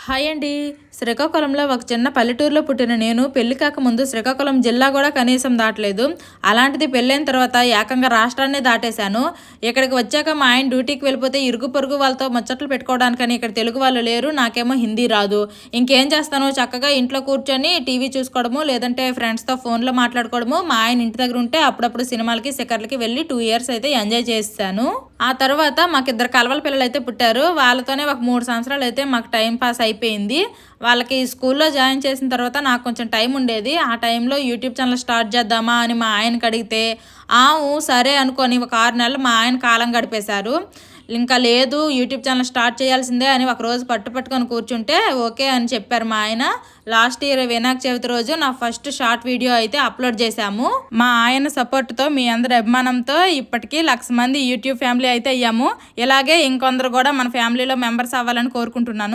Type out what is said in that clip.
Hi అండి. శ్రీకాకుళంలో ఒక చిన్న పల్లెటూరులో పుట్టిన నేను పెళ్లి కాకముందు శ్రీకాకుళం జిల్లా కూడా కనీసం దాటలేదు. అలాంటిది పెళ్ళైన తర్వాత ఏకంగా రాష్ట్రాన్ని దాటేశాను. ఇక్కడికి వచ్చాక మా ఆయన డ్యూటీకి వెళ్ళిపోతే ఇరుగు పొరుగు వాళ్ళతో ముచ్చట్లు పెట్టుకోవడానికని ఇక్కడ తెలుగు వాళ్ళు లేరు. నాకేమో హిందీ రాదు. ఇంకేం చేస్తాను, చక్కగా ఇంట్లో కూర్చొని టీవీ చూసుకోవడము, లేదంటే ఫ్రెండ్స్తో ఫోన్లో మాట్లాడుకోవడము. మా ఆయన ఇంటి దగ్గర ఉంటే అప్పుడప్పుడు సినిమాలకి షికార్లకి వెళ్ళి 2 ఇయర్స్ అయితే ఎంజాయ్ చేశాను. ఆ తర్వాత మాకు 2 కలవల పిల్లలు అయితే పుట్టారు. వాళ్ళతోనే ఒక 3 సంవత్సరాలు అయితే మాకు టైం పాస్ అయిపోయింది. వాళ్ళకి స్కూల్లో జాయిన్ చేసిన తర్వాత నాకు కొంచెం టైం ఉండేది. ఆ టైంలో యూట్యూబ్ ఛానల్ స్టార్ట్ చేద్దామా అని మా ఆయనకి అడిగితే సరే అనుకొని ఒక 6 నెలలు మా ఆయన కాలం గడిపేశారు. ఇంకా లేదు, యూట్యూబ్ ఛానల్ స్టార్ట్ చేయాల్సిందే అని ఒకరోజు పట్టుకొని కూర్చుంటే ఓకే అని చెప్పారు మా ఆయన. లాస్ట్ ఇయర్ వినాయక చవితి రోజు నా ఫస్ట్ షార్ట్ వీడియో అయితే అప్లోడ్ చేశాము. మా ఆయన సపోర్ట్తో, మీ అందరి అభిమానంతో ఇప్పటికీ 1,00,000 మంది యూట్యూబ్ ఫ్యామిలీ అయితే అయ్యాము. ఇలాగే ఇంకొందరు కూడా మన ఫ్యామిలీలో మెంబర్స్ అవ్వాలని కోరుకుంటున్నాను.